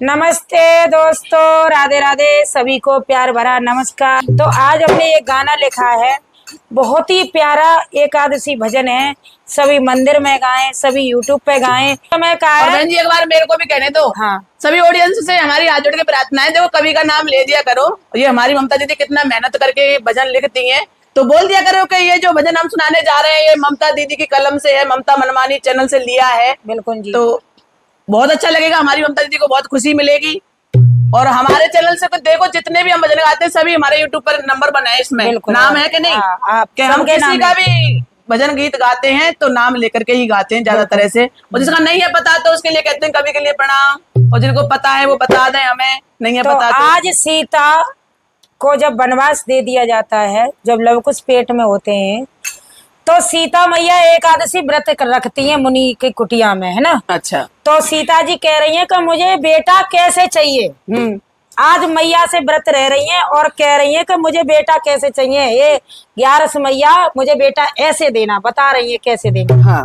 नमस्ते दोस्तों, राधे राधे, सभी को प्यार भरा नमस्कार। तो आज हमने एक गाना लिखा है, बहुत ही प्यारा एकादशी भजन है। सभी मंदिर में गाएं, सभी यूट्यूब पे गाएं। तो मैं कहा है जी एक बार मेरे को भी कहने दो। हाँ, सभी ऑडियंस से हमारी हाथ जोड़ के प्रार्थना है, देखो कवि का नाम ले दिया करो। ये हमारी ममता दीदी कितना मेहनत करके ये भजन लिखती हैं, तो बोल दिया करो कि ये जो भजन हम सुनाने जा रहे हैं ये ममता दीदी की कलम से है, ममता मनमानी चैनल से लिया है। बिल्कुल जी। तो बहुत अच्छा लगेगा, हमारी ममता दीदी को बहुत खुशी मिलेगी। और हमारे चैनल से तो देखो जितने भी हम भजन गाते हैं सभी हमारे यूट्यूब पर नंबर बना है, इसमें नाम है कि नहीं? कि हम किसी का भी भजन गीत गाते हैं तो नाम लेकर के ही गाते हैं ज्यादातर ऐसे। और जिसका नहीं है पता तो उसके लिए कहते हैं कवि के लिए प्रणाम, और जिनको पता है वो बता दें, हमें नहीं है तो पता तो। आज सीता को जब वनवास दे दिया जाता है, जब लवकुश पेट में होते हैं, तो सीता मैया एकादशी व्रत रखती है मुनि की कुटिया में, है ना। अच्छा। तो सीता जी कह रही हैं कि मुझे बेटा कैसे चाहिए। आज मैया से व्रत रह रही हैं और कह रही हैं कि मुझे बेटा कैसे चाहिए। ये 11 मैया मुझे बेटा ऐसे देना, बता रही है कैसे देना। हाँ।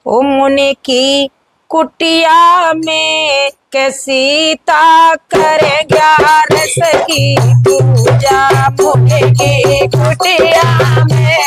ओ मुनि की कुटिया में के सीता करे 11 की पूजा। मुनि की कुटिया में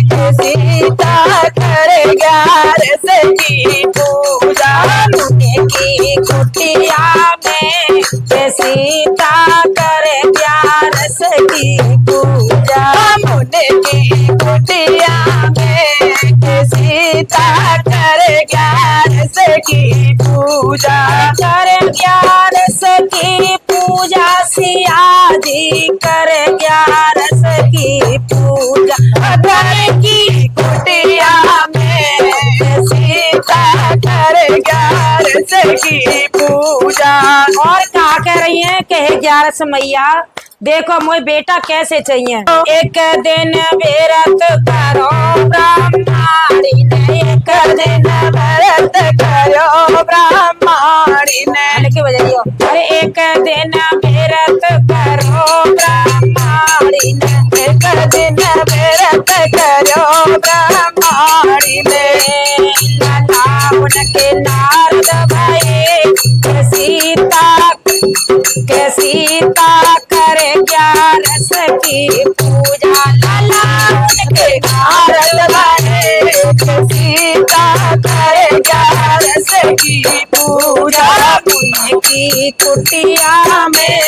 के सीता करे 11 की पूजा। मुनि की कुटिया में के सीता करे 11 की पूजा। मुनि की कुटिया में के सीता करे 11 की पूजा। करे 11 की पूजा, सिया जी करे 11 की पूजा। करे की कुटिया में सीता करे 11 की पूजा। और क्या कह रही है कि 11 मैया देखो मुझे बेटा कैसे चाहिए। एक दिन व्रत करो ब्राह्मणी ने, एक दिन व्रत करो ब्राह्मणी ने। लिखी बजाइयो। अरे एक दिन व्रत करो ब्राह्मणी ने, एक दिन व्रत करो ब्राह्मणी ने। लाला उनके नारद भाई के सीता करे 11 की पूजा। लाला उनके नारद भाई के सीता करे 11 की पूजा। मुनि की कुटिया में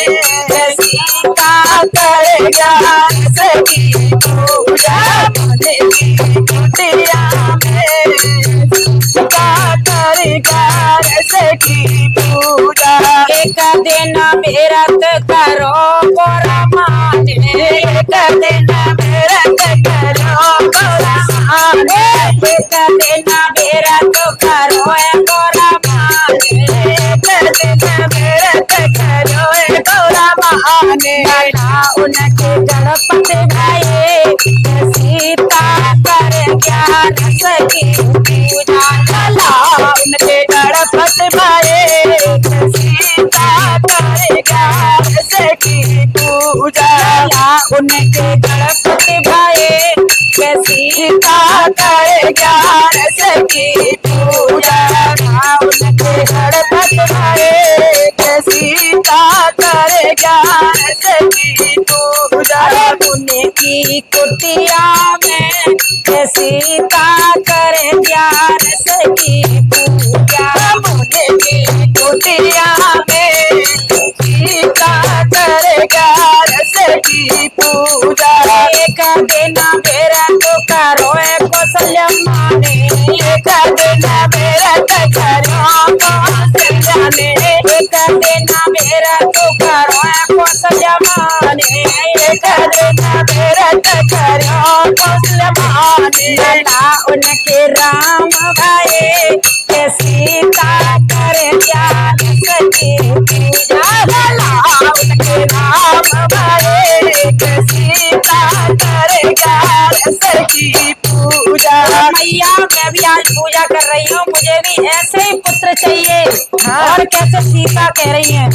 सीता करे 11 की पूजा। मुनि की कुटिया में सीता करे 11 की पूजा। एक दिन व्रत करो गोरा माने, एक दिन व्रत करो गोरा माने, एक दिन व्रत करो गोरा माने, एक दिन व्रत करो गोरा माने। उनके गणपति भाई सीता करे 11 की पूजा। लाला उनके गणपति भाई सीता करे 11 की पूजा। उनके गणपति भाई के सीता करे 11 की पूजा। उनके गणपति भाई के सीता करे 11 की पूजा। मुनि की कुटिया में के सीता करे 11 की पूजा। मुनि की कुटिया में सीता करे 11 की पूजा। एक दिन व्रत करो कौशल्या माने, एक दिन व्रत करो कौशल्या ने, एक दिन व्रत करो कौशल्या माने, एक दिन व्रत करो कौशल्या माने। लाला उनके राम भाई के सीता करे 11 की पूजा। लाला उनके राम भाई के सीता करे 11 की पूजा। मैया मैं भी आज पूजा कर रही हूँ, मुझे भी ऐसे ही पुत्र चाहिए। और कैसे सीता कह रही है,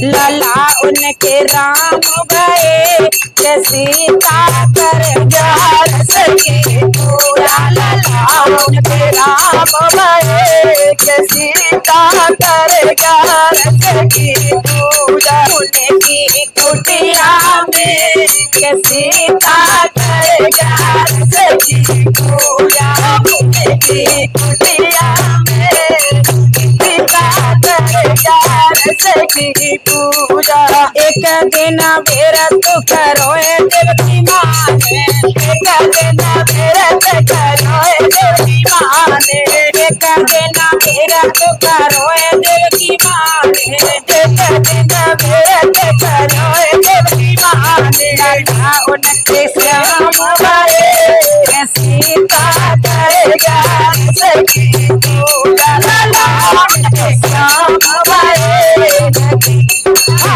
लला उनके राम गए के सीता कर ग्यार सखी पूजा, लला उनके राम गए के सीता कर ग्यार सखी पूजा, उनकी कुटिया में के सीता कर ग्यार सखी पूजा, उनकी कुटिया में सीता कर ग्यार सखी पूजा। एक दिन व्रत करो देव की माँ ने, एक दिन व्रत करो देव की माँ ने, एक दिन व्रत करो देव की माँ ने, एक दिन व्रत करो देव की माँ ने, लला उनके श्याम गए सीता कर ग्यार सखी पूजा, लला उनके श्याम गए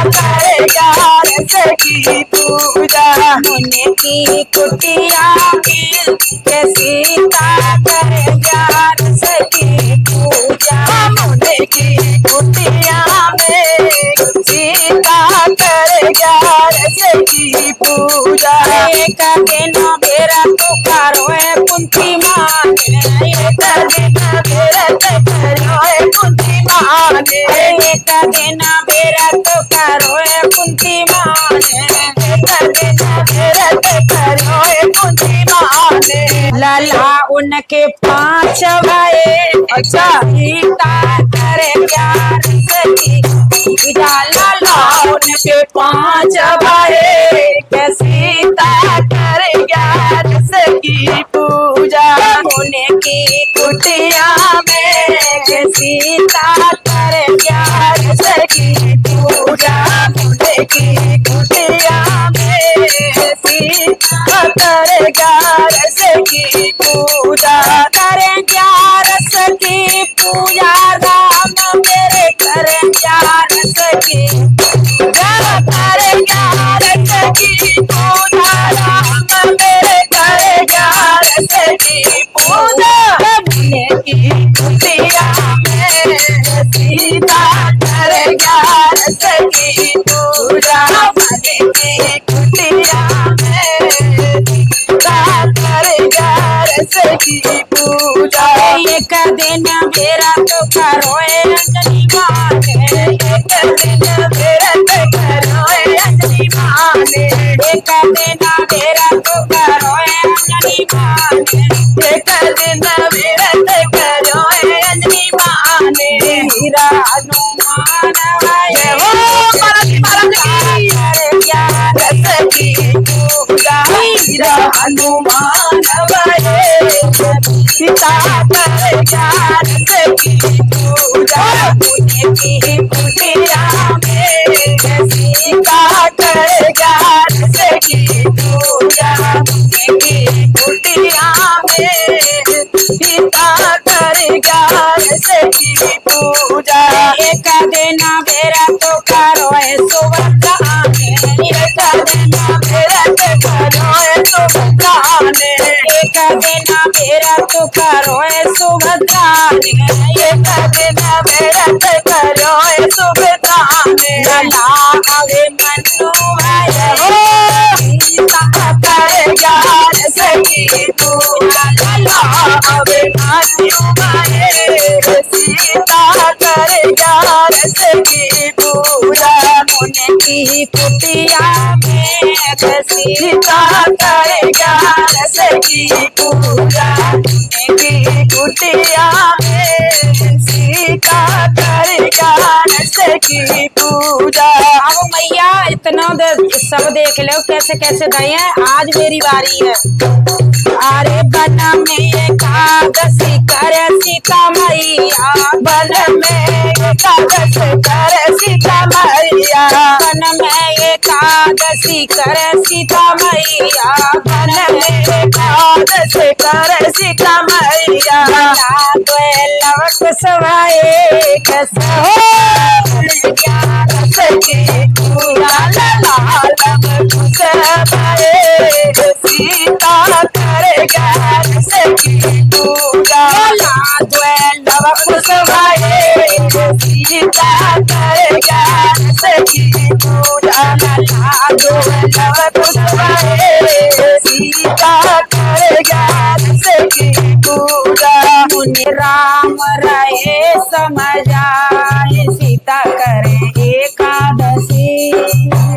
कर ग्यार सखी पूजा, मुनि की कुटिया में के सीता कर ग्यार सखी पूजा, मुनि की कुटिया में सीता कर ग्यार सखी पूजा। एक दिन व्रत करो कुंती माँ ने, एक दिन व्रत करो कुंती माँ ने, एक दिन व्रत करो कुंती माँ ने, एक दिन व्रत करो कुंती माँ ने, लला उनके 5 भाई अच्छा सीता कर ग्यार सखी पूजा, लला उनके 5 भाई के सीता कर ग्यार सखी पूजा, उनकी कुटिया में के सीता कर ग्यार सखी पूजा, उनकी कुटिया में सीता कर ग्यार सखी पूजा, कर ग्यार सखी पूजा, राम मेरे कर ग्यार सखी कर ग्यार सखी पूजा, राम मेरे कर ग्यार सखी पूजा, की कुटिया में सीता कर ग्यार सखी पूजा, की कुटिया में सीता कर ग्यार सखी पूजा। एक दिन व्रत करो अंजनी माँ ने, एक दिन व्रत करो अंजनी माँ ने, एक दिन व्रत करो अंजनी माँ ने, एक दिन व्रत करो अंजनी माँ ने, हीरा हनुमान आए कर ग्यार सखी पूजा, हीरा हनुमान आए सीता कर ग्यार सखी पूजा, उनकी कुटिया में सीता कर ग्यार सखी पूजा, उनकी कुटिया में सीता कर ग्यार सखी पूजा। एक दिन व्रत करो सुभद्रा ने, एक दिन व्रत करो सुभद्रा ने, एक दिन व्रत करो सुभद्रा ने, एक दिन व्रत करो सुभद्रा ने, लला अभिमन्यु भाई सीता कर ग्यार सखी पूजा, लला अभिमन्यु भाई सीता कर ग्यार सखी पूजा, उनकी कुटिया में सीता कर ग्यार सखी पूजा, उनकी कुटिया में सीता कर ग्यार सखी पूजा। अब मैया इतना सब देख लो कैसे कैसे गए हैं, आज मेरी बारी है। अरे बन में एकादशी कर सीता मैया, बन में एकादशी कर सीता मैया, बन में एकादशी कर सीता मैया, बन में एकादशी कर सीता मैया, लवक सवाए कसो ग्यार सखी पूजा, लला लवक सवाए सीता कर ग्यार सखी पूजा, लवक सवाए सीता कर ज्ञान से की पूजा लागो लव पुष्पाए सीता कर ज्ञान से की पूजा मुनि राम रहे समझाए सीता करे एकादशी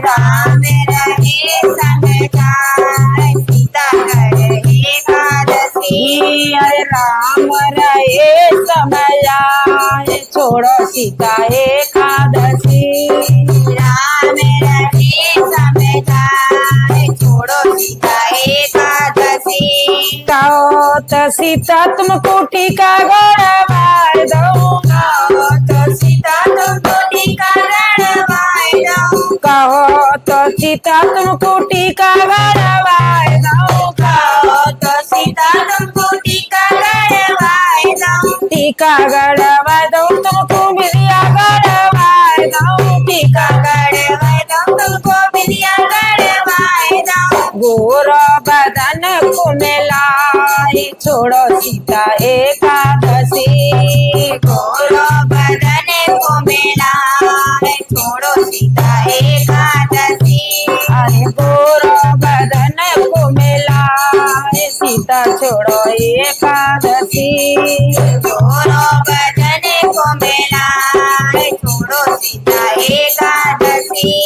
राम रहे समझाए सीता करे एकादशी अरे राम रहे समझाए छोड़ो सीता एकादशी राम रहे समझाए छोड़ो सीता एकादशी कहो तो सीता तुमको टीका गड़वाए दूंगा तो सीता तुमको टीका गड़वाए दूं कहो तो सीता तुमको टीका गड़वाए दूंगा तो सीता तुमको टीका गड़वाए दूं टीका गड़वाए दूं तुमको बिलिया गड़वाए दूं टीका गड़वाए दूं तुमको बिलिया गड़वाए दूं गोर बदन को मिलाए छोड़ो सीता एकादशी गोरो बदन को मिलाए छोड़ो सीता एकादशी अरे गोर बदन को मिलाए सीता छोड़ो एकादशी गोरो बदन को मिलाए छोड़ो सीता एकादशी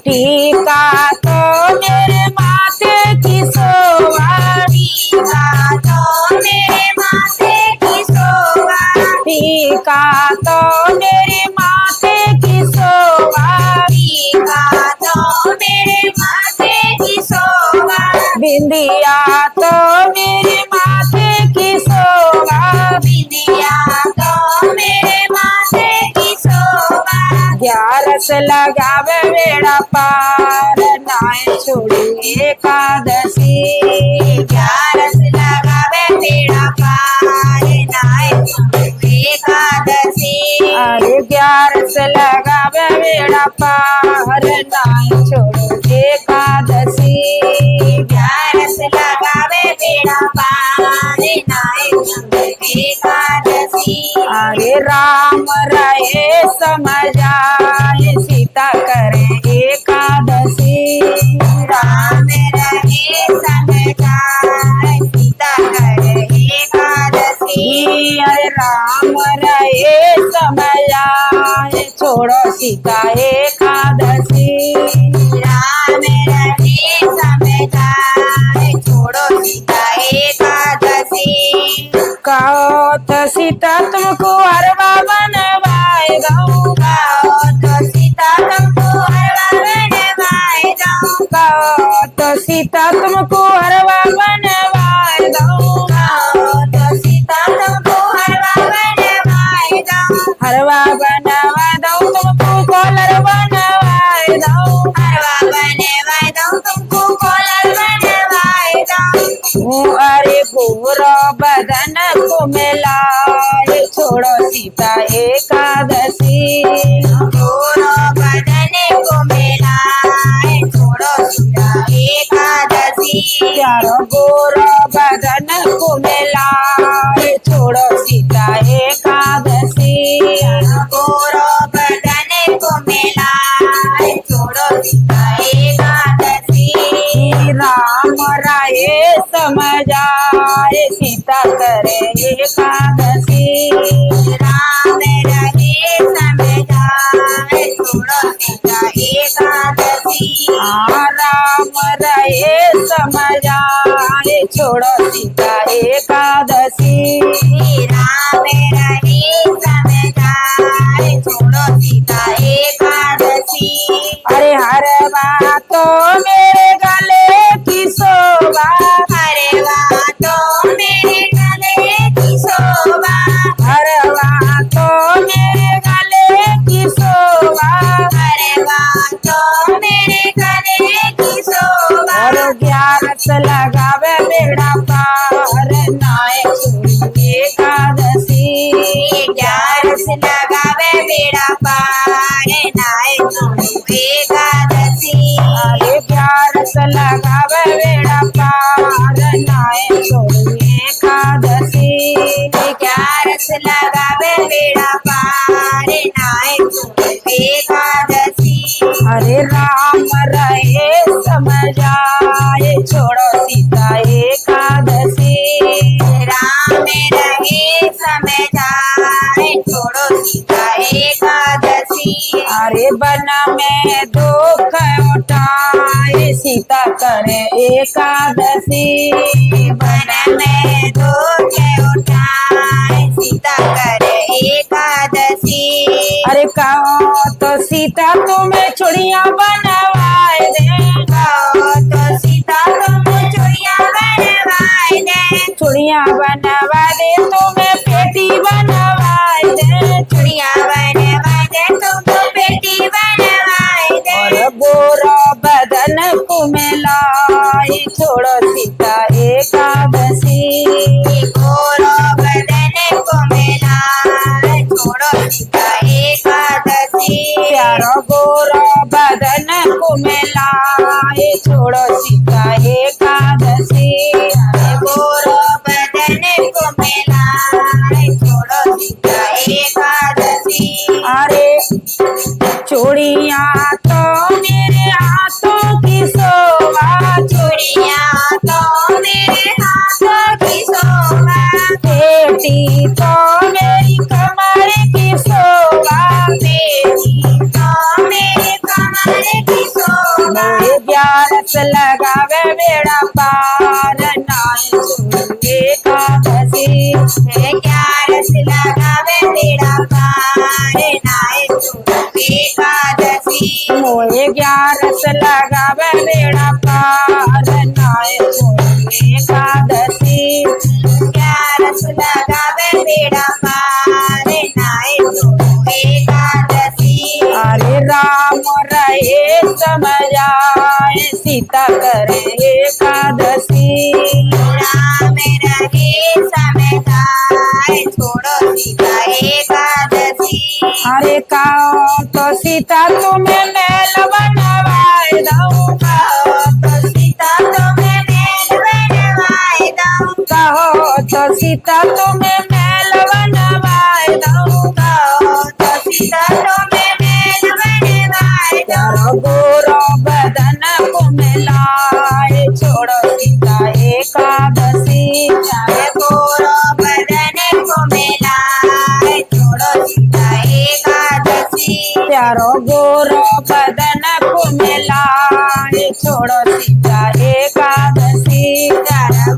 टीका तो मेरे माथे की शोभा टीका तो मेरे माथे की शोभा टीका तो मेरे माथे की शोभा टीका तो मेरे माथे की शोभा बिंदिया तो मेरे माथे की शोभा बिंदिया तो मेरे माथे की शोभा ग्यारस लगावे बेड़ा पार नाय छोड़ी एकादशी ग्यारस लगावे बेड़ा पार नाय छोड़ी एकादशी अरे ग्यारस लगावे बेड़ा पार नाय छोड़ी एकादशी ग्यारस लगावे बेड़ा पार नाय छोड़ी एकादशी अरे राम रहे समझाए सीता करे एकादशी राम रहे समझाए सीता करे एकादशी अरे राम रहे समझाए छोड़ो सीता एकादशी राम रहे समझाए छोड़ो सीता एकादशी कहो तो सीता तुमको हरवा बनवाए दूंगा तो सीता तुमको हरवा बनवाए दूं कहो तो सीता तुमको हरवा बनवाए दूंगा तो सीता तुमको हरवा बनवाए दूं हरवा बनवा दूं तुमको कॉलर बनवाए दूं हरवा बनवाए दूं तुमको कॉलर बनवाए दूं अरे गोरा बदन को मिलाए छोड़ो सीता एकादशी गोरो बदन को मिलाए छोड़ो सीता एकादशी चारों गोरा बदन को मिलाए छोड़ो सीता एकादशी गोरो बदन को मिलाए छोड़ो सीता एकादशी राम राये समझाए सीता करे एकादशी राम रहे समझाए छोड़ो सीता एकादशी राम रहे समझाए छोड़ो सीता एकादशी राम रहे समझाए छोड़ो सीता एकादशी अरे हर बातों मेरे गले की शोभा हरे बातों मेरे गले की शोभा हर बातों मेरे गले की शोभा हरे बातों मेरे गले की शोभा और ग्यारस लगावे बेड़ा पार नाय छोड़ी एकादशी ग्यारस लगावे बेड़ा पार नाय छोड़ी एकादशी अरे ग्यारस लगावे बेड़ा पार नाय छोड़ी एकादशी ग्यारस लगावे बेड़ा पार नाय एकादशी अरे वन में दुख उठाए सीता करे एकादशी। वन में दुख उठाए सीता करे एकादशी। अरे कहो तो सीता तुम्हें चूड़ियां बनवाए दे, कहो तो सीता तुम चूड़ियां बनवाए दे, चूड़ियां बनवा दे तुम्हें पेटी बनवाए दे, चूड़ियां बनवा दे तुमको पेटी बनवाए दे। और गोरा बदन को मिलाए छोड़ो सीता एकादशी। गोरो बदन को मिलाए छोड़ो सीता एकादशी। प्यारो गोरा बदन को मिलाए छोड़ो सीता एकादशी। गोरो बदन को मिलाए छोड़ो सीता एकादशी। अरे चूड़ियां तो मेरे हाथों की शोभा, चूड़ियां तो मेरे हाथों की शोभा, पेटी तो मेरी कमर की शोभा, बेटी तो मेरे कमर की शोभा। मोहे ग्यारस लगावे बेड़ा पार नाय छोड़े एकादशी। ग्यारस लगावे बेड़ा पार नाय छोड़े एकादशी। मोहे ग्यारस लगावे बेड़ा पार नाय छोड़े एकादशी। ग्यारस लगावे बेड़ा पार नाय छोड़े एकादशी। अरे राम रहे समझाए सीता करे एकादशी। राम रहे समझाए छोड़ो सीता एकादशी। अरे कहो तो सीता तुम्हें मैल बनवाए दऊं, कहो तो सीता तुम्हें मैल बनवाए दऊं, कहो तो सीता तुम्हें मैल बनवाए दऊं, कहो तो सीता तुम्हें मैल बनवाए दऊं। गोरो बदन को मिलाए छोड़ो सीता एकादशी। गोरो बदन को मिलाए छोड़ो सीता एकादशी। प्यारो गोरो बदन को मिलाए छोड़ो सीता एकादशी।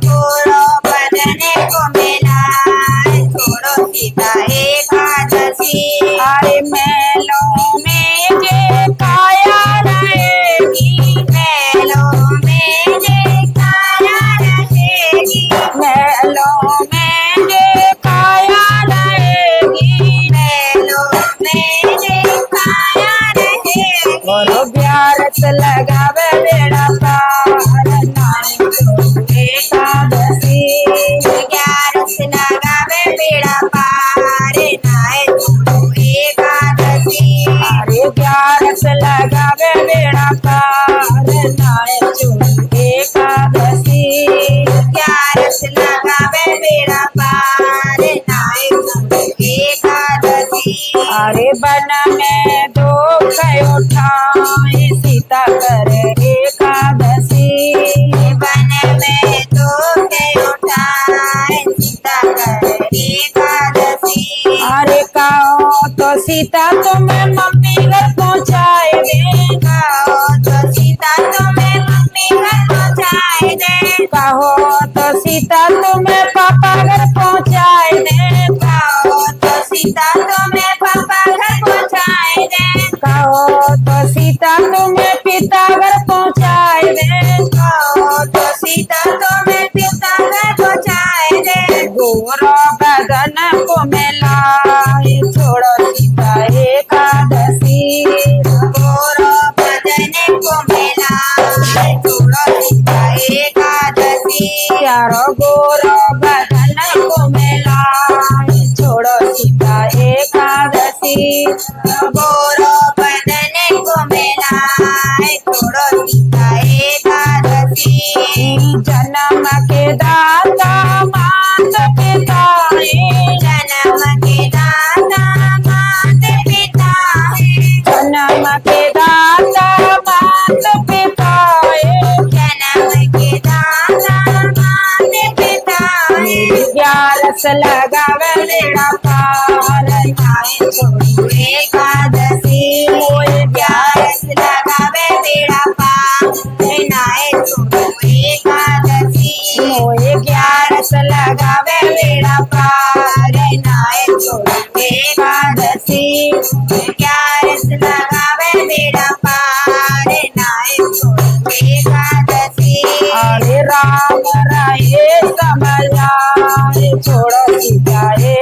गोरो बदन को मिलाए छोड़ो सीता एकादशी। अरे मेलों में जे काया रहेगी, मेलों में जे काया रहेगी, मेलों में जे काया रहेगी, मेलों में जे काया रहेगी। और ग्यारस लगावे बेड़ा पार नाय छोड़े एकादशी। ग्यारस लगावे बेड़ा पार नाय छोड़ो एकादशी। अरे ग्यारस लगावे बेड़ा पार नाय छोड़े एकादशी। ग्यारस लगावे बेड़ा पार नाय छोड़ो एकादशी। अरे वन में दुख उठाए सीता करे एकादशी। वन में दुख उठाए सीता करे एकादशी। अरे कहो तो सीता तुम्हें मम्मी घर पहुँचाए दे, कहो तो सीता तुम्हें मम्मी घर पहुँचाए दे, कहो तो सीता तुम्हें पापा घर पहुँचाए दे, कहो तो सीता तुम्हें पापा घर पहुँचाए दे, कहो तो सीता तुम्हें पिता घर पहुँचाए दे, कहो तो सीता तुम्हें पिता घर पहुँचाए दे। गोरा बदन को मिलाए छोड़ो सीता एकादशी। गोरो बदन को मिलाए छोड़ो सीता एकादशी। प्यारो गोरा बदन को मिलाए छोड़ो सीता एकादशी। गोरो बदन को मिलाए छोड़ो सीता एकादशी। जन्म के दाता मात पिता है, जन्म के दाता मात पिता है, जन्म के दाता मात पिता है, जन्म के दाता मात पिता है। ग्यारस लगावे बेड़ा पार नाय छोड़े एकादशी। आए